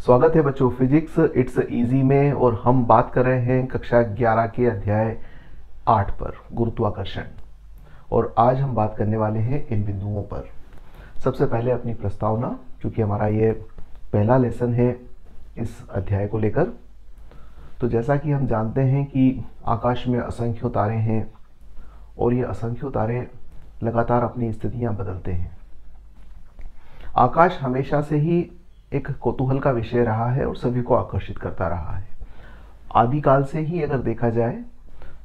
स्वागत है बच्चों फिजिक्स इट्स इजी में। और हम बात कर रहे हैं कक्षा 11 के अध्याय 8 पर गुरुत्वाकर्षण। और आज हम बात करने वाले हैं इन बिंदुओं पर। सबसे पहले अपनी प्रस्तावना, क्योंकि हमारा ये पहला लेसन है इस अध्याय को लेकर। तो जैसा कि हम जानते हैं कि आकाश में असंख्यों तारे हैं और ये असंख्यों तारे लगातार अपनी स्थितियां बदलते हैं। आकाश हमेशा से ही एक कौतूहल का विषय रहा है और सभी को आकर्षित करता रहा है। आदिकाल से ही अगर देखा जाए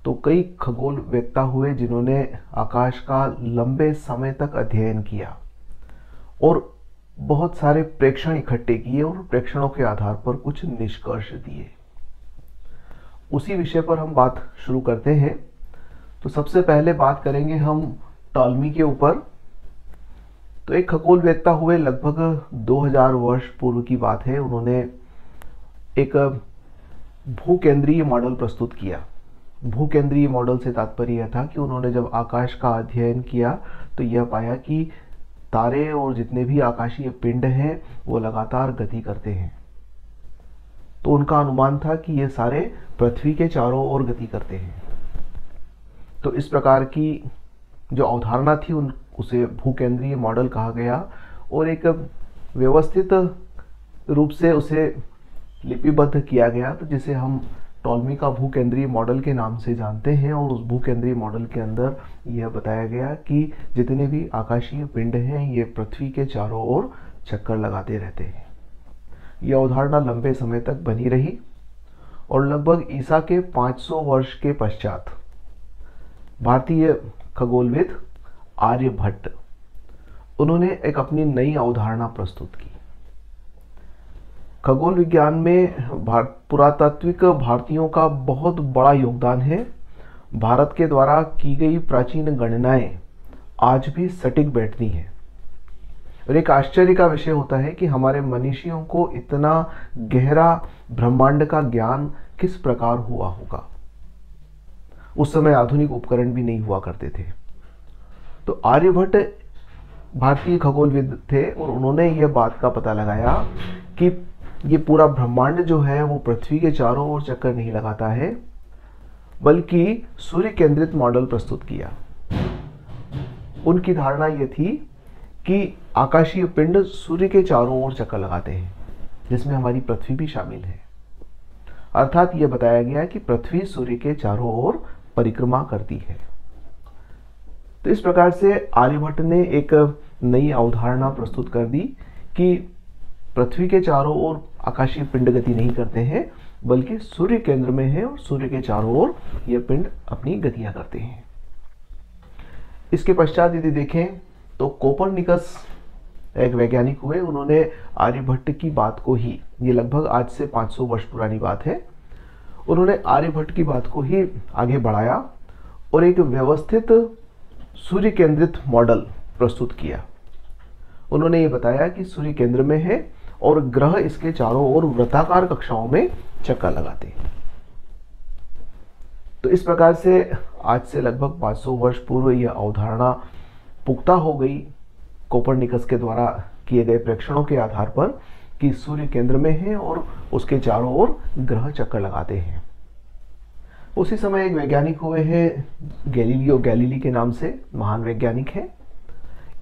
तो कई खगोलवेत्ता हुए जिन्होंने आकाश का लंबे समय तक अध्ययन किया और बहुत सारे प्रेक्षण इकट्ठे किए और प्रेक्षणों के आधार पर कुछ निष्कर्ष दिए। उसी विषय पर हम बात शुरू करते हैं। तो सबसे पहले बात करेंगे हम टॉलमी के ऊपर। तो एक खगोलवेत्ता हुए, लगभग 2000 वर्ष पूर्व की बात है। उन्होंने एक भूकेंद्रीय मॉडल प्रस्तुत किया। भूकेंद्रीय मॉडल से तात्पर्य यह था कि उन्होंने जब आकाश का अध्ययन किया तो यह पाया कि तारे और जितने भी आकाशीय पिंड हैं वो लगातार गति करते हैं। तो उनका अनुमान था कि ये सारे पृथ्वी के चारों ओर गति करते हैं। तो इस प्रकार की जो अवधारणा थी उसे भूकेंद्रीय मॉडल कहा गया और एक व्यवस्थित रूप से उसे लिपिबद्ध किया गया, तो जिसे हम टॉलमी का भूकेंद्रीय मॉडल के नाम से जानते हैं। और उस भूकेंद्रीय मॉडल के अंदर यह बताया गया कि जितने भी आकाशीय पिंड हैं ये पृथ्वी के चारों ओर चक्कर लगाते रहते हैं। यह अवधारणा लंबे समय तक बनी रही और लगभग ईसा के 500 वर्ष के पश्चात भारतीय खगोलविद आर्यभट्ट, उन्होंने एक अपनी नई अवधारणा प्रस्तुत की। खगोल विज्ञान में पुरातात्विक भारतीयों का बहुत बड़ा योगदान है। भारत के द्वारा की गई प्राचीन गणनाएं आज भी सटीक बैठती हैं। और एक आश्चर्य का विषय होता है कि हमारे मनीषियों को इतना गहरा ब्रह्मांड का ज्ञान किस प्रकार हुआ होगा। उस समय आधुनिक उपकरण भी नहीं हुआ करते थे। तो आर्यभट्ट भारतीय खगोलविद थे और उन्होंने यह बात का पता लगाया कि ये पूरा ब्रह्मांड जो है वो पृथ्वी के चारों ओर चक्कर नहीं लगाता है, बल्कि सूर्य केंद्रित मॉडल प्रस्तुत किया। उनकी धारणा यह थी कि आकाशीय पिंड सूर्य के चारों ओर चक्कर लगाते हैं, जिसमें हमारी पृथ्वी भी शामिल है। अर्थात यह बताया गया कि पृथ्वी सूर्य के चारों ओर परिक्रमा करती है। तो इस प्रकार से आर्यभट्ट ने एक नई अवधारणा प्रस्तुत कर दी कि पृथ्वी के चारों ओर आकाशीय पिंड गति नहीं करते हैं, बल्कि सूर्य केंद्र में है और सूर्य के चारों ओर ये पिंड अपनी गतियां करते हैं। इसके पश्चात यदि देखें तो कोपरनिकस एक वैज्ञानिक हुए। उन्होंने आर्यभट्ट की बात को ही, ये लगभग आज से 500 वर्ष पुरानी बात है, उन्होंने आर्यभट्ट की बात को ही आगे बढ़ाया और एक व्यवस्थित सूर्य केंद्रित मॉडल प्रस्तुत किया। उन्होंने ये बताया कि सूर्य केंद्र में है और ग्रह इसके चारों ओर वृत्ताकार कक्षाओं में चक्कर लगाते हैं। तो इस प्रकार से आज से लगभग 500 वर्ष पूर्व यह अवधारणा पुख्ता हो गई कोपरनिकस के द्वारा किए गए प्रेक्षणों के आधार पर कि सूर्य केंद्र में है और उसके चारों ओर ग्रह चक्कर लगाते हैं। उसी समय एक वैज्ञानिक हुए हैं गैलीलियो गैलीली के नाम से, महान वैज्ञानिक हैं।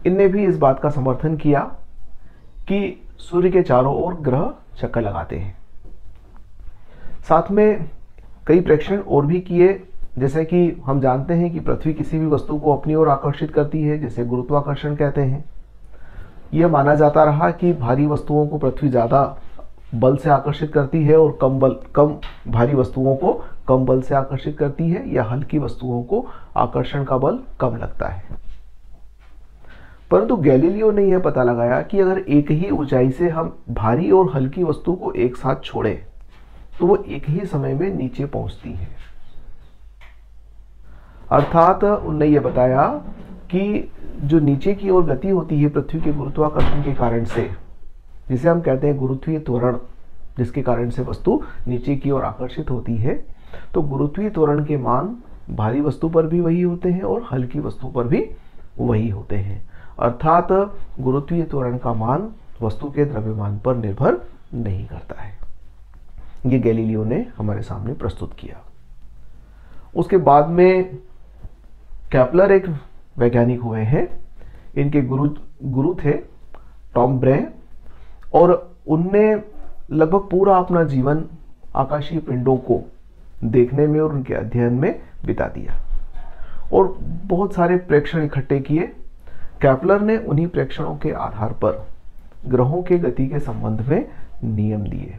इनने भी इस बात का समर्थन किया कि सूर्य के चारों ओर ग्रह चक्कर लगाते हैं। साथ में कई प्रेक्षण और भी किए, जैसे कि हम जानते हैं कि पृथ्वी किसी भी वस्तु को अपनी ओर आकर्षित करती है, जिसे गुरुत्वाकर्षण कहते हैं। यह माना जाता रहा कि भारी वस्तुओं को पृथ्वी ज्यादा बल से आकर्षित करती है और कम भारी वस्तुओं को कम बल से आकर्षित करती है, या हल्की वस्तुओं को आकर्षण का बल कम लगता है। परंतु गैलीलियो ने यह पता लगाया कि अगर एक ही ऊंचाई से हम भारी और हल्की वस्तु को एक साथ छोड़े तो वो एक ही समय में नीचे पहुंचती है। अर्थात उन्होंने यह बताया कि जो नीचे की ओर गति होती है पृथ्वी के गुरुत्वाकर्षण के कारण से, जिसे हम कहते हैं गुरुत्वीय त्वरण, जिसके कारण से वस्तु नीचे की ओर आकर्षित होती है, तो गुरुत्वीय त्वरण के मान भारी वस्तु पर भी वही होते हैं और हल्की वस्तु पर भी वही होते हैं। अर्थात गुरुत्वीय त्वरण का मान वस्तु के द्रव्यमान पर निर्भर नहीं करता है। ये गैलीलियो ने हमारे सामने प्रस्तुत किया। उसके बाद में केपलर एक वैज्ञानिक हुए हैं। इनके गुरु थे टॉम ब्रे, और उनने लगभग पूरा अपना जीवन आकाशीय पिंडों को देखने में और उनके अध्ययन में बिता दिया और बहुत सारे प्रेक्षण इकट्ठे किए। केपलर ने उन्हीं प्रेक्षणों के आधार पर ग्रहों के गति के संबंध में नियम दिए,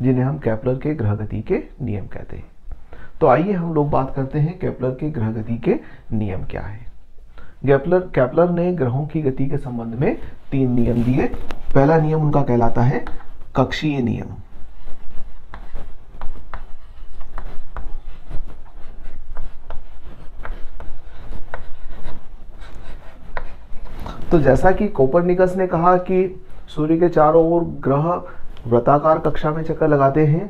जिन्हें हम केपलर के ग्रह गति के नियम कहते हैं। तो आइए हम लोग बात करते हैं केपलर के ग्रह गति के नियम क्या है। केपलर ने ग्रहों की गति के संबंध में 3 नियम दिए। पहला नियम उनका कहलाता है कक्षीय नियम। तो जैसा कि कोपरनिकस ने कहा कि सूर्य के चारों ओर ग्रह वृत्ताकार कक्षा में चक्कर लगाते हैं,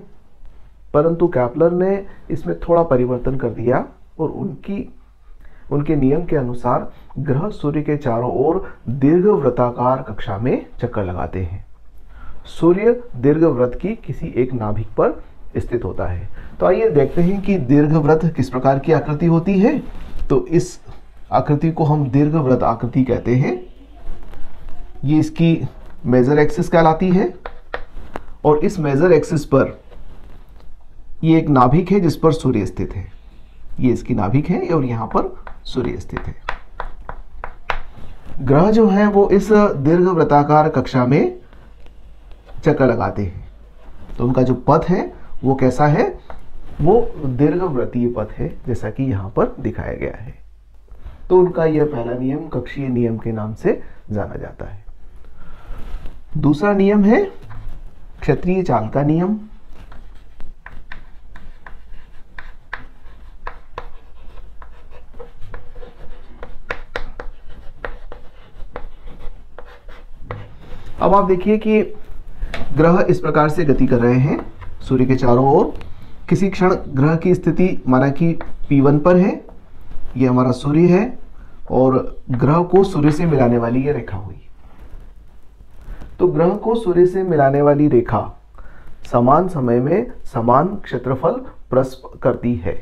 परंतु केपलर ने इसमें थोड़ा परिवर्तन कर दिया और उनके नियम के अनुसार ग्रह सूर्य के चारों ओर दीर्घवृत्ताकार कक्षा में चक्कर लगाते हैं। सूर्य दीर्घवृत्त की किसी एक नाभिक पर स्थित होता है। तो आइए देखते हैं कि दीर्घवृत्त किस प्रकार की आकृति होती है। तो इस आकृति को हम दीर्घवृत्त आकृति कहते हैं। ये इसकी मेजर एक्सिस कहलाती है और इस मेजर एक्सिस पर ये एक नाभिक है जिस पर सूर्य स्थित है। ये इसकी नाभिक है और यहां पर सूर्य स्थित है। ग्रह जो हैं वो इस दीर्घवृत्ताकार कक्षा में चक्कर लगाते हैं। तो उनका जो पथ है वो कैसा है, वो दीर्घवृत्तीय पथ है, जैसा कि यहां पर दिखाया गया है। तो उनका यह पहला नियम कक्षीय नियम के नाम से जाना जाता है। दूसरा नियम है क्षत्रीय चाल का नियम। अब आप देखिए कि ग्रह इस प्रकार से गति कर रहे हैं सूर्य के चारों ओर। किसी क्षण ग्रह की स्थिति माना कि P1 पर है, ये हमारा सूर्य है और ग्रह को सूर्य से मिलाने वाली ये रेखा हुई। तो ग्रह को सूर्य से मिलाने वाली रेखा समान समय में समान क्षेत्रफल प्रस्प करती है,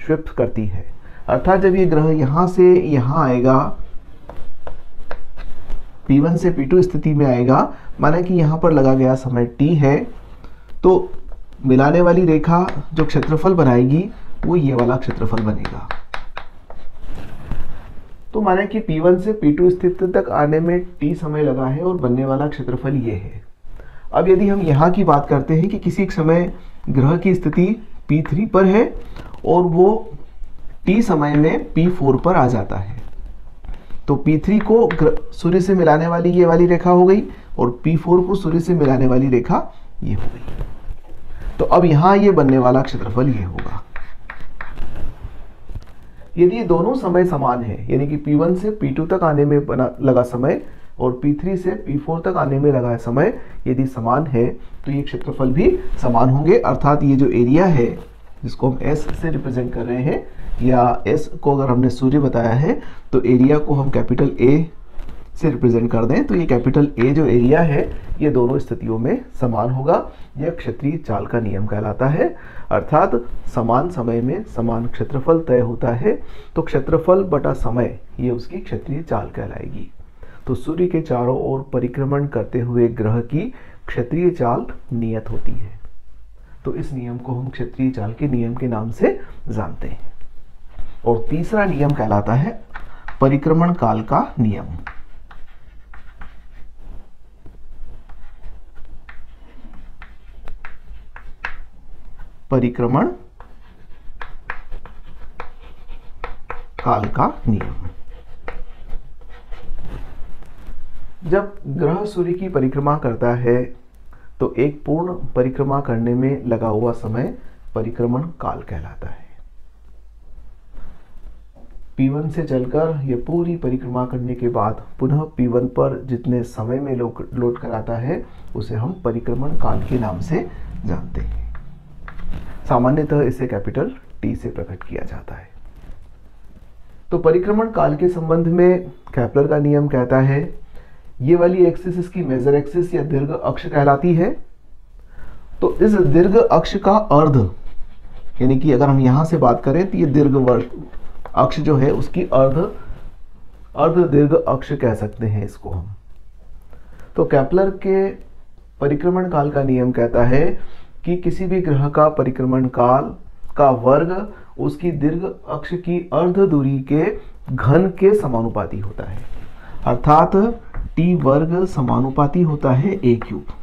स्वीप्त करती है। अर्थात जब ये ग्रह यहां से यहां आएगा, P1 से P2 स्थिति में आएगा, माना कि यहां पर लगा गया समय T है, तो मिलाने वाली रेखा जो क्षेत्रफल बनाएगी वो ये वाला क्षेत्रफल बनेगा। तो माना कि P1 से P2 स्थिति तक आने में T समय लगा है और बनने वाला क्षेत्रफल ये है। अब यदि हम यहाँ की बात करते हैं कि किसी समय ग्रह की स्थिति P3 पर है और वो T समय में P4 पर आ जाता है, तो P3 को सूर्य से मिलाने वाली ये वाली रेखा हो गई और P4 को सूर्य से मिलाने वाली रेखा ये हो गई। तो अब यहाँ ये बनने वाला क्षेत्रफल ये होगा। यदि ये दोनों समय समान है, यानी कि P1 से P2 तक आने में लगा समय और P3 से P4 तक आने में लगा समय यदि समान है, तो ये क्षेत्रफल भी समान होंगे। अर्थात ये जो एरिया है जिसको हम S से रिप्रेजेंट कर रहे हैं, या S को अगर हमने सूर्य बताया है तो एरिया को हम कैपिटल A से रिप्रेजेंट कर दें, तो ये कैपिटल A जो एरिया है ये दोनों स्थितियों में समान होगा। यह क्षत्रीय चाल का नियम कहलाता है। अर्थात समान समय में समान क्षेत्रफल तय होता है, तो क्षेत्रफल बटा समय ये उसकी क्षत्रीय चाल कहलाएगी। तो सूर्य के चारों ओर परिक्रमण करते हुए ग्रह की क्षत्रीय चाल नियत होती है। तो इस नियम को हम क्षत्रीय चाल के नियम के नाम से जानते हैं। और तीसरा नियम कहलाता है परिक्रमण काल का नियम। परिक्रमण काल का नियम। जब ग्रह सूर्य की परिक्रमा करता है तो एक पूर्ण परिक्रमा करने में लगा हुआ समय परिक्रमण काल कहलाता है। P1 से चलकर यह पूरी परिक्रमा करने के बाद पुनः P1 पर जितने समय में लौट कर आता है उसे हम परिक्रमण काल के नाम से जानते हैं। सामान्यतः इसे कैपिटल T से प्रकट किया जाता है। तो परिक्रमण काल के संबंध में केपलर का नियम कहता है ये वाली एक्सिस इसकी मेजर एक्सिस या दीर्घ अक्ष कहलाती है तो इस दीर्घ अक्ष का अर्ध, यानी कि अगर हम यहां से बात करें तो ये दीर्घ अक्ष जो है उसकी अर्ध दीर्घ अक्ष कह सकते हैं इसको हम। तो केपलर के परिक्रमण काल का नियम कहता है कि किसी भी ग्रह का परिक्रमण काल का वर्ग उसकी दीर्घ अक्ष की अर्ध दूरी के घन के समानुपाती होता है, अर्थात टी वर्ग समानुपाती होता है a क्यूब।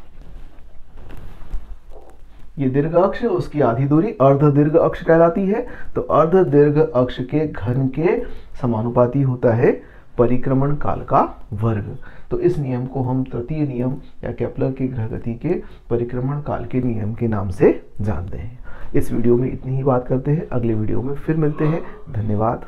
ये दीर्घ अक्ष उसकी आधी दूरी अर्ध दीर्घ अक्ष कहलाती है, तो अर्ध दीर्घ अक्ष के घन के समानुपाती होता है परिक्रमण काल का वर्ग। तो इस नियम को हम तृतीय नियम या केपलर की ग्रहगति के परिक्रमण काल के नियम के नाम से जानते हैं। इस वीडियो में इतनी ही बात करते हैं, अगले वीडियो में फिर मिलते हैं। धन्यवाद।